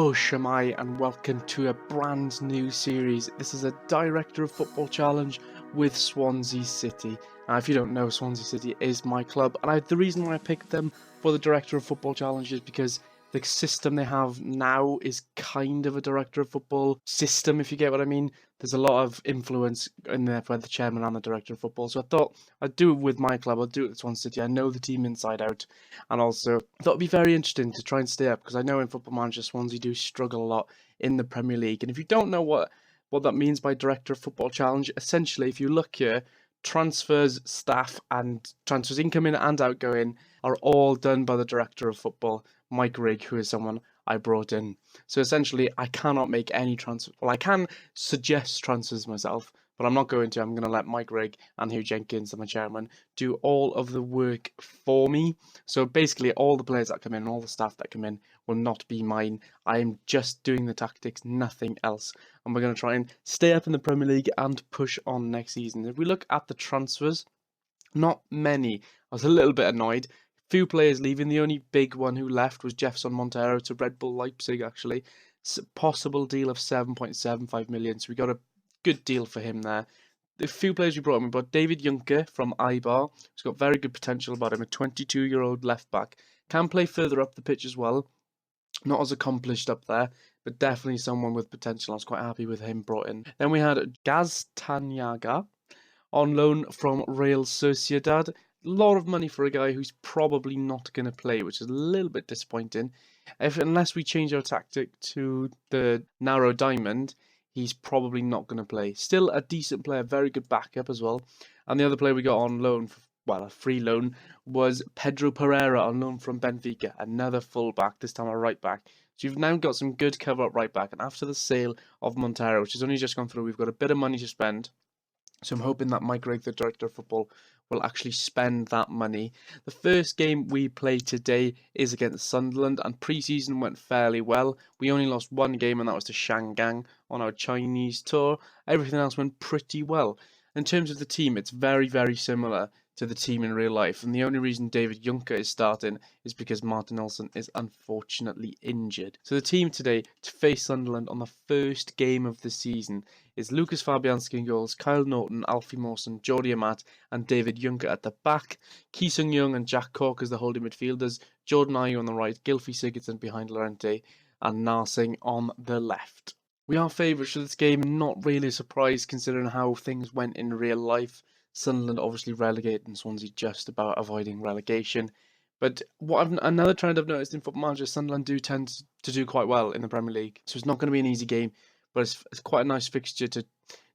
Hello Shamai and welcome to a brand new series. This is a Director of Football challenge with Swansea City. Now if you don't know, Swansea City is my club, and the reason why I picked them for the Director of Football challenge is because the system they have now is kind of a Director of Football system, if you get what I mean. There's a lot of influence in there by the chairman and the Director of Football, so I thought I'd do it with my club. I'll do it with Swansea City. I know the team inside out, and also I thought it'd be very interesting to try and stay up, because I know in Football Manager Swansea do struggle a lot in the Premier League. And if you don't know what that means by Director of Football challenge, essentially if you look here, transfers, staff and transfers incoming and outgoing are all done by the Director of Football, Mike Rigg, who is someone I brought in. So essentially I cannot make any transfer. Well, I can suggest transfers myself, but I'm not going to. I'm going to let Mike Rigg and Hugh Jenkins, my chairman, do all of the work for me. So basically all the players that come in and all the staff that come in will not be mine. I'm just doing the tactics, nothing else. And we're going to try and stay up in the Premier League and push on next season. If we look at the transfers, not many. I was a little bit annoyed. Few players leaving. The only big one who left was Jefferson Montero to Red Bull Leipzig, actually. Possible deal of 7.75 million. So we got a good deal for him there. The few players we brought David Juncker from Eibar. He's got very good potential about him. A 22-year-old left back. Can play further up the pitch as well. Not as accomplished up there, but definitely someone with potential. I was quite happy with him brought in. Then we had Gaz Tanyaga on loan from Real Sociedad. A lot of money for a guy who's probably not going to play, which is a little bit disappointing. Unless we change our tactic to the narrow diamond, he's probably not going to play. Still a decent player, very good backup as well. And the other player we got on loan, a free loan, was Pedro Pereira on loan from Benfica. Another full-back, this time a right-back. So you've now got some good cover at right-back. And after the sale of Montero, which has only just gone through, we've got a bit of money to spend. So I'm hoping that Mike Rigg, the Director of Football, will actually spend that money. The first game we play today is against Sunderland, and pre-season went fairly well. We only lost one game, and that was to Shangang on our Chinese tour. Everything else went pretty well. In terms of the team, it's very, very similar to the team in real life, and the only reason David Juncker is starting is because Martin Olsen is unfortunately injured. So the team today to face Sunderland on the first game of the season is Lucas Fabianski in goals, Kyle Norton, Alfie Mawson, Jordi Amat and David Juncker at the back, Ki Sung-young and Jack Cork as the holding midfielders, Jordan Ayew on the right, Gylfi Sigurdsson behind Llorente and Narsing on the left. We are favourites for this game, and not really surprised considering how things went in real life. Sunderland obviously relegated and Swansea just about avoiding relegation. But another trend I've noticed in Football Manager, Sunderland do tend to do quite well in the Premier League. So it's not going to be an easy game, but it's quite a nice fixture to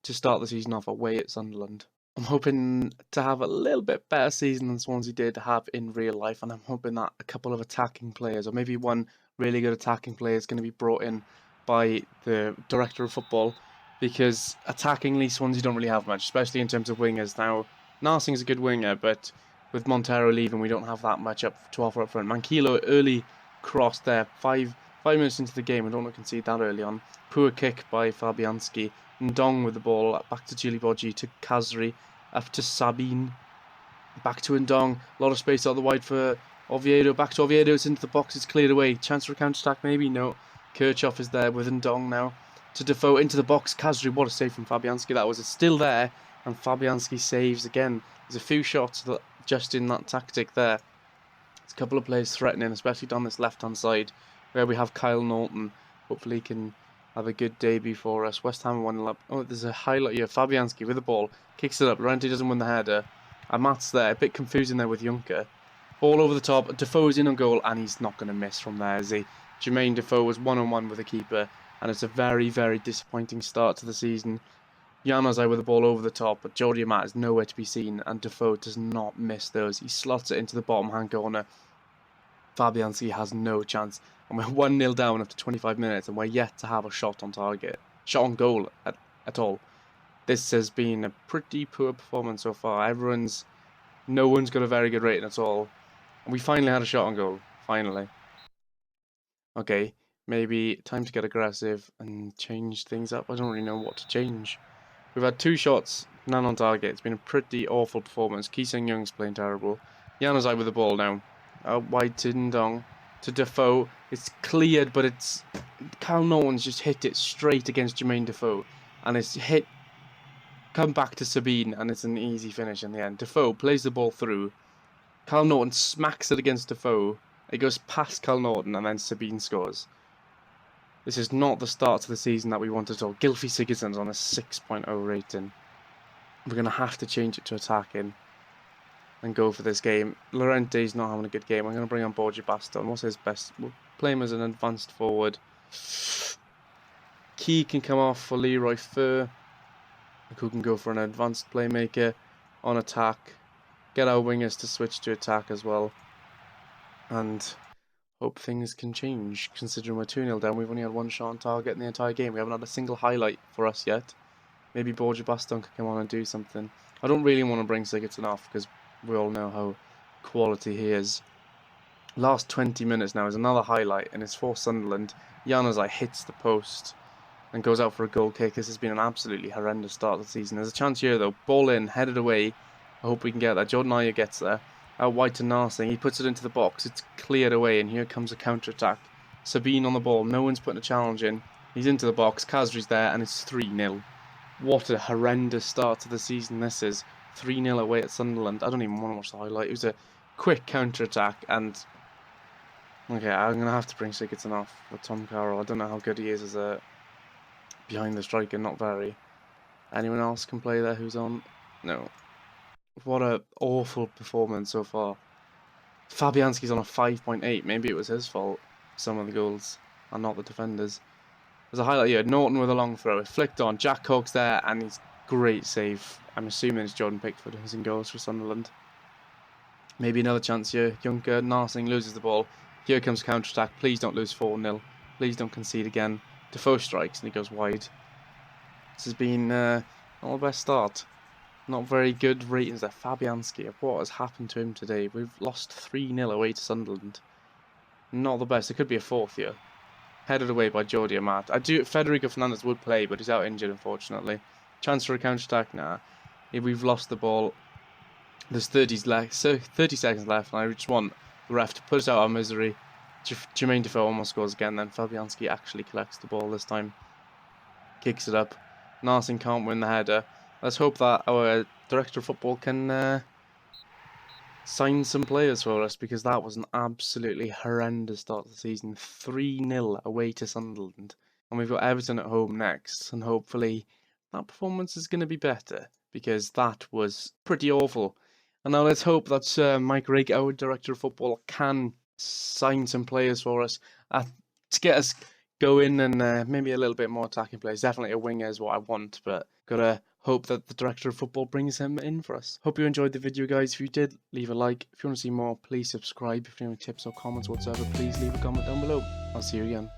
start the season off away at Sunderland. I'm hoping to have a little bit better season than Swansea did have in real life, and I'm hoping that a couple of attacking players, or maybe one really good attacking player, is going to be brought in by the Director of Football, because attackingly Swansea don't really have much, especially in terms of wingers. Now, Narsing's a good winger, but with Montero leaving, we don't have that much up to offer up front. Mankilo, early cross there, 5 minutes into the game. We don't want to concede that early on. Poor kick by Fabianski. Ndong with the ball, back to Djiliboji, to Kazri, up to Sabine, back to Ndong. A lot of space out the wide for Oviedo. Back to Oviedo, it's into the box, it's cleared away. Chance for a counter-attack maybe? No. Kirchhoff is there with Ndong now. To Defoe, into the box. Kazri, what a save from Fabianski that was. It's still there, and Fabianski saves again. There's a few shots that just in that tactic there. There's a couple of players threatening, especially down this left-hand side, where we have Kyle Norton. Hopefully he can have a good debut for us. West Ham 1-0 up. Oh, there's a highlight here. Fabianski with the ball. Kicks it up. Llorente doesn't win the header. Amat's there. A bit confusing there with Juncker. Ball over the top. Defoe's in on goal, and he's not going to miss from there, is he? Jermaine Defoe was one-on-one with the keeper, and it's a very, very disappointing start to the season. Januzaj with the ball over the top, but Jordi Amat is nowhere to be seen, and Defoe does not miss those. He slots it into the bottom hand corner. Fabianski has no chance, and we're 1-0 down after 25 minutes, and we're yet to have a shot on target, shot on goal at all. This has been a pretty poor performance so far. No one's got a very good rating at all, and we finally had a shot on goal. Finally. Okay, maybe time to get aggressive and change things up. I don't really know what to change. We've had 2 shots, none on target. It's been a pretty awful performance. Ki Sung-young's playing terrible. Januzaj with the ball now. Wide to Ndong. to Defoe. It's cleared, but it's Cal Norton's just hit it straight against Jermaine Defoe, and it's hit. Come back to Sabine, and it's an easy finish in the end. Defoe plays the ball through. Cal Norton smacks it against Defoe. It goes past Cal Norton, and then Sabine scores. This is not the start to the season that we wanted at all. Gylfi Sigurdsson's on a 6.0 rating. We're going to have to change it to attacking and go for this game. Llorente's not having a good game. I'm going to bring on Borja Baston. What's his best? We'll play him as an advanced forward. Key can come off for Leroy Fer. Who can go for an advanced playmaker on attack. Get our wingers to switch to attack as well. And hope things can change. Considering we're 2-0 down, we've only had one shot on target in the entire game. We haven't had a single highlight for us yet. Maybe Borja Baston could come on and do something. I don't really want to bring Sigurdsson off because we all know how quality he is. Last 20 minutes now is another highlight, and it's for Sunderland. Januzaj hits the post and goes out for a goal kick. This has been an absolutely horrendous start to the season. There's a chance here though. Ball in, headed away. I hope we can get that. Jordan Ayew gets there. Out wide to Narsing. He puts it into the box. It's cleared away, and here comes a counter-attack. Sabine on the ball. No one's putting a challenge in. He's into the box. Khazri's there, and it's 3-0. What a horrendous start to the season this is. 3-0 away at Sunderland. I don't even want to watch the highlight. It was a quick counter-attack, and okay, I'm going to have to bring Sigurdsson off with Tom Carroll. I don't know how good he is as a behind the striker. Not very. Anyone else can play there who's on? No. What a awful performance so far. Fabianski's on a 5.8. Maybe it was his fault. Some of the goals and not the defenders. There's a highlight here. Norton with a long throw. It flicked on. Jack Cork's there, and he's great save. I'm assuming it's Jordan Pickford who's in goals for Sunderland. Maybe another chance here. Junker Narsing loses the ball. Here comes counter-attack. Please don't lose 4-0. Please don't concede again. Defoe strikes, and he goes wide. This has been not the best start. Not very good ratings there. Fabianski, what has happened to him today? We've lost 3-0 away to Sunderland. Not the best. It could be a fourth here. Headed away by Jordi Amat. Federico Fernandez would play, but he's out injured, unfortunately. Chance for a counter-attack? Nah. If we've lost the ball, there's 30 seconds left, and I just want the ref to put us out of our misery. Jermaine Defoe almost scores again, then Fabianski actually collects the ball this time. Kicks it up. Narsing can't win the header. Let's hope that our director of football can sign some players for us, because that was an absolutely horrendous start to the season. 3-0 away to Sunderland. And we've got Everton at home next, and hopefully that performance is going to be better, because that was pretty awful. And now let's hope that Mike Rake, our director of football, can sign some players for us to get us going, and maybe a little bit more attacking players. Definitely a winger is what I want, but gotta hope that the director of football brings him in for us. Hope you enjoyed the video, guys. If you did, leave a like. If you want to see more, please subscribe. If you have any tips or comments whatsoever, please leave a comment down below. I'll see you again.